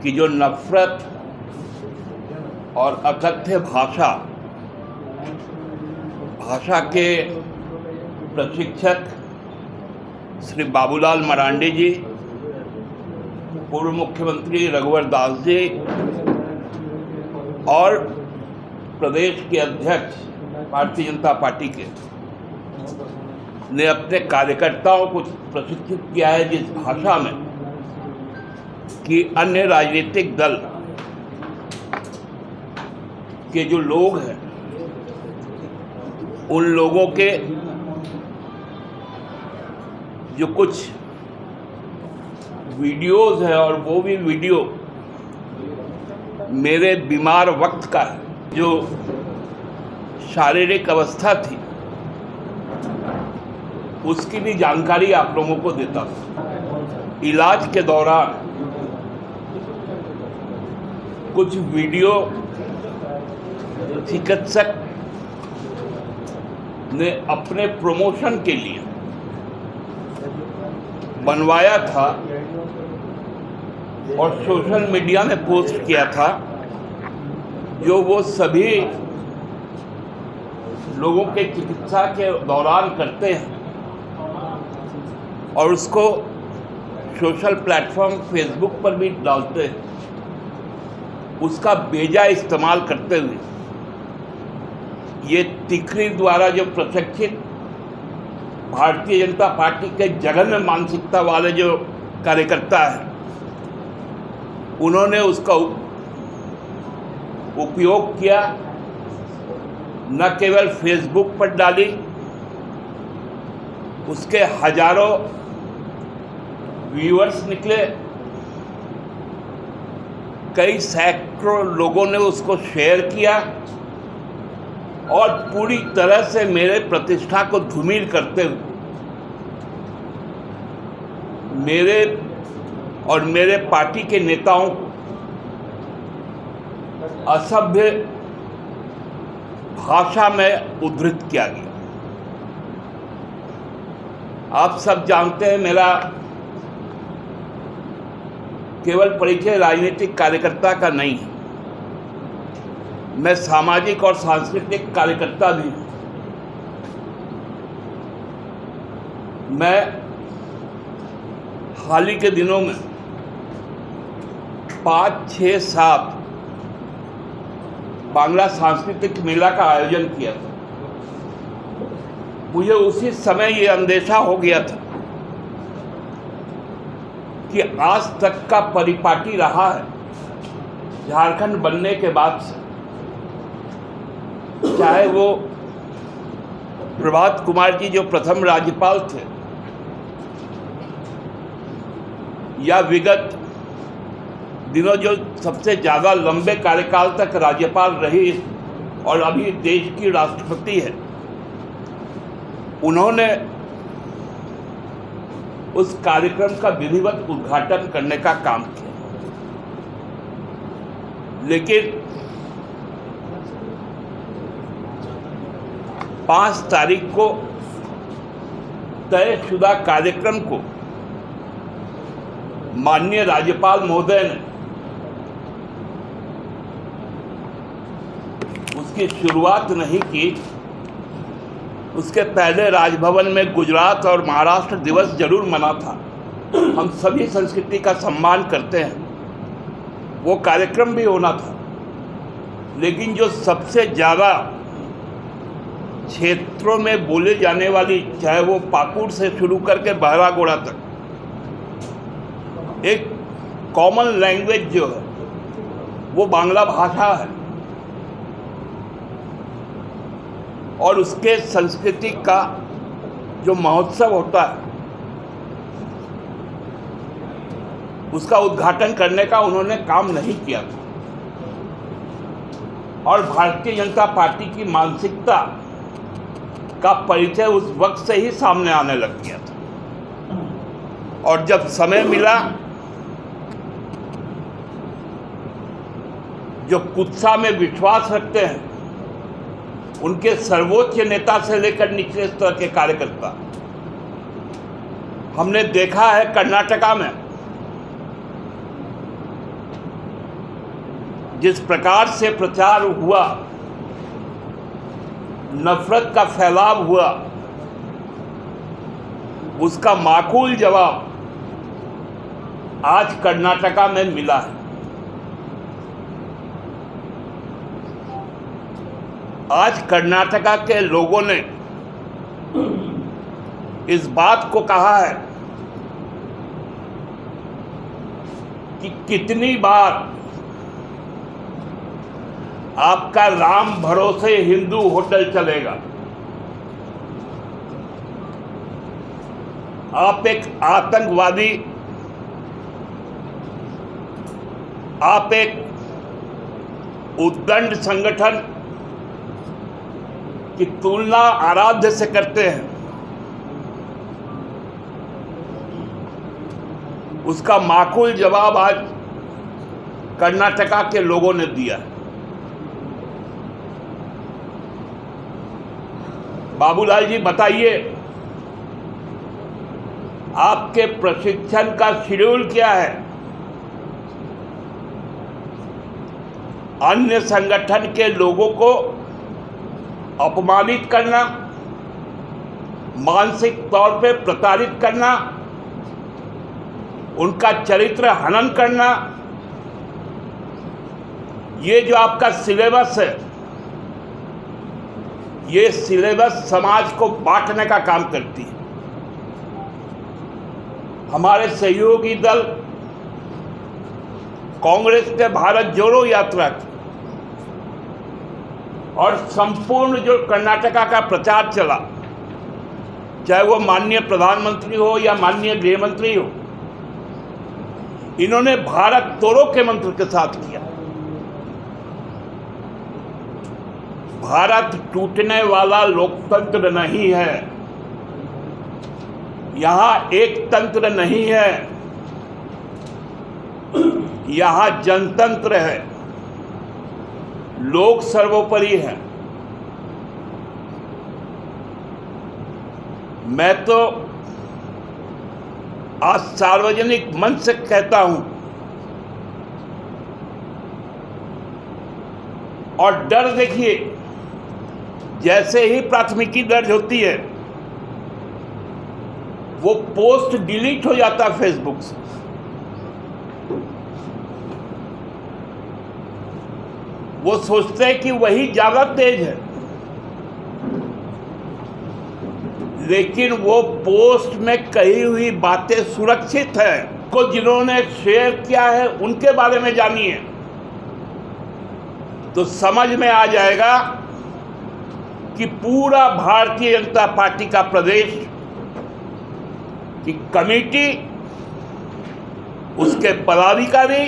कि जो नफरत और अकथ्य भाषा के प्रशिक्षक श्री बाबूलाल मरांडी जी, पूर्व मुख्यमंत्री रघुवर दास जी और प्रदेश के अध्यक्ष भारतीय जनता पार्टी के ने अपने कार्यकर्ताओं को प्रशिक्षित किया है जिस भाषा में कि अन्य राजनीतिक दल के जो लोग हैं उन लोगों के जो कुछ वीडियोस है और वो भी वीडियो मेरे बीमार वक्त का है, जो शारीरिक अवस्था थी उसकी भी जानकारी आप लोगों को देता हूँ। इलाज के दौरान कुछ वीडियो चिकित्सक ने अपने प्रमोशन के लिए बनवाया था और सोशल मीडिया में पोस्ट किया था, जो वो सभी लोगों के चिकित्सा के दौरान करते हैं और उसको सोशल प्लेटफॉर्म फेसबुक पर भी डालते हैं। उसका बेजा इस्तेमाल करते हुए ये तिकरी द्वारा जो प्रशिक्षित भारतीय जनता पार्टी के जघन्य मानसिकता वाले जो कार्यकर्ता हैं, उन्होंने उसका उपयोग किया। न केवल फेसबुक पर डाली, उसके हजारों व्यूअर्स निकले, कई सैकड़ों लोगों ने उसको शेयर किया और पूरी तरह से मेरे प्रतिष्ठा को धूमिल करते हुए मेरे और मेरे पार्टी के नेताओं को असभ्य भाषा में उद्धृत किया गया। आप सब जानते हैं मेरा केवल परिचय राजनीतिक कार्यकर्ता का नहीं है, मैं सामाजिक और सांस्कृतिक कार्यकर्ता भी हूँ। मैं हाल ही के दिनों में 5, 6, 7 बांग्ला सांस्कृतिक मेला का आयोजन किया था। मुझे उसी समय ये अंदेशा हो गया था कि आज तक का परिपाटी रहा है झारखंड बनने के बाद से, चाहे वो प्रभात कुमार जी जो प्रथम राज्यपाल थे या विगत दिनों जो सबसे ज़्यादा लंबे कार्यकाल तक राज्यपाल रही और अभी देश की राष्ट्रपति है, उन्होंने उस कार्यक्रम का विधिवत उद्घाटन करने का काम किया। लेकिन 5 तारीख को तयशुदा कार्यक्रम को माननीय राज्यपाल महोदय ने उसकी शुरुआत नहीं की। उसके पहले राजभवन में गुजरात और महाराष्ट्र दिवस जरूर मना था। हम सभी संस्कृति का सम्मान करते हैं, वो कार्यक्रम भी होना था। लेकिन जो सबसे ज़्यादा क्षेत्रों में बोले जाने वाली, चाहे वो पाकुड़ से शुरू करके बहरागोड़ा तक, एक कॉमन लैंग्वेज जो है वो बांग्ला भाषा है और उसके संस्कृति का जो महोत्सव होता है उसका उद्घाटन करने का उन्होंने काम नहीं किया था। और भारतीय जनता पार्टी की मानसिकता का परिचय उस वक्त से ही सामने आने लग गया था। और जब समय मिला, जो कुत्सा में विश्वास रखते हैं, उनके सर्वोच्च नेता से लेकर निचले स्तर के कार्यकर्ता, हमने देखा है कर्नाटका में जिस प्रकार से प्रचार हुआ, नफरत का फैलाव हुआ, उसका माकूल जवाब आज कर्नाटका में मिला है। आज कर्नाटका के लोगों ने इस बात को कहा है कि कितनी बार आपका राम भरोसे हिंदू होटल चलेगा। आप एक आतंकवादी, आप एक उद्दंड संगठन की तुलना आराध्य से करते हैं। उसका माकूल जवाब आज कर्नाटका के लोगों ने दिया है। बाबूलाल जी, बताइए, आपके प्रशिक्षण का शेड्यूल क्या है? अन्य संगठन के लोगों को अपमानित करना, मानसिक तौर पे प्रताड़ित करना, उनका चरित्र हनन करना, ये जो आपका सिलेबस है, ये सिलेबस समाज को बांटने का काम करती है। हमारे सहयोगी दल कांग्रेस ने भारत जोड़ो यात्रा की और संपूर्ण जो कर्नाटका का प्रचार चला, चाहे वो माननीय प्रधानमंत्री हो या माननीय गृह मंत्री हो, इन्होंने भारत तोड़ो के मंत्र के साथ किया। भारत टूटने वाला लोकतंत्र नहीं है, यहां एक तंत्र नहीं है, यहां जनतंत्र है, लोक सर्वोपरि है। मैं तो आज सार्वजनिक मंच से कहता हूं और डर देखिए, जैसे ही प्राथमिकी दर्ज होती है वो पोस्ट डिलीट हो जाता है फेसबुक से। वो सोचते हैं कि वही ज्यादा तेज है, लेकिन वो पोस्ट में कही हुई बातें सुरक्षित है। को जिन्होंने शेयर किया है उनके बारे में जानिए तो समझ में आ जाएगा कि पूरा भारतीय जनता पार्टी का प्रदेश की कमेटी, उसके पदाधिकारी,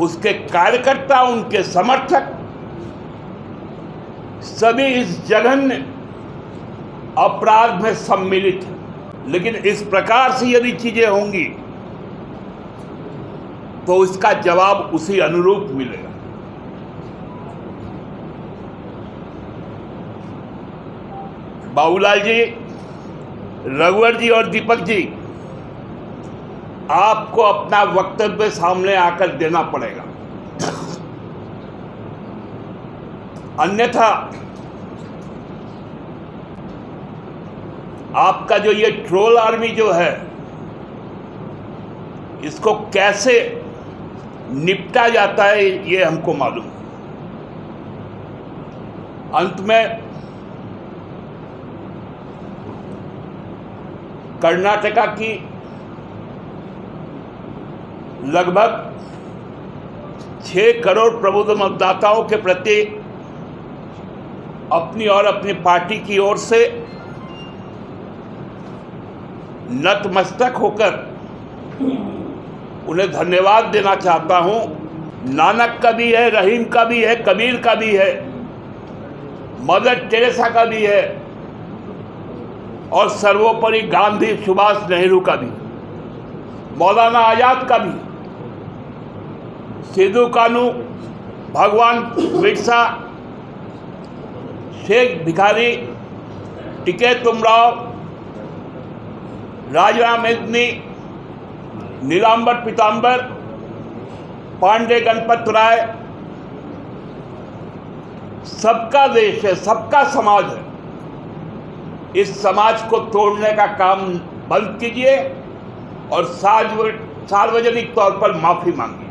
उसके कार्यकर्ता, उनके समर्थक सभी इस जघन्य अपराध में सम्मिलित हैं। लेकिन इस प्रकार से यदि चीजें होंगी तो इसका जवाब उसी अनुरूप मिलेगा। बाबूलाल जी, रघुवर जी और दीपक जी, आपको अपना वक्तव्य सामने आकर देना पड़ेगा, अन्यथा आपका जो ये ट्रोल आर्मी जो है, इसको कैसे निपटा जाता है ये हमको मालूम। अंत में कर्नाटका की लगभग 6 करोड़ प्रबुद्ध मतदाताओं के प्रति अपनी और अपनी पार्टी की ओर से नतमस्तक होकर उन्हें धन्यवाद देना चाहता हूं। नानक का भी है, रहीम का भी है, कबीर का भी है, मदर टेरेसा का भी है और सर्वोपरि गांधी सुभाष नेहरू का भी, मौलाना आजाद का भी, सिद्धू कानू, भगवान बिरसा, शेख भिखारी, टिके तुमराव, राजा मेदनी, नीलांबर पीतांबर, पांडे गणपत राय सबका देश है, सबका समाज है। इस समाज को तोड़ने का काम बंद कीजिए और सार्वजनिक तौर पर माफी मांगिए।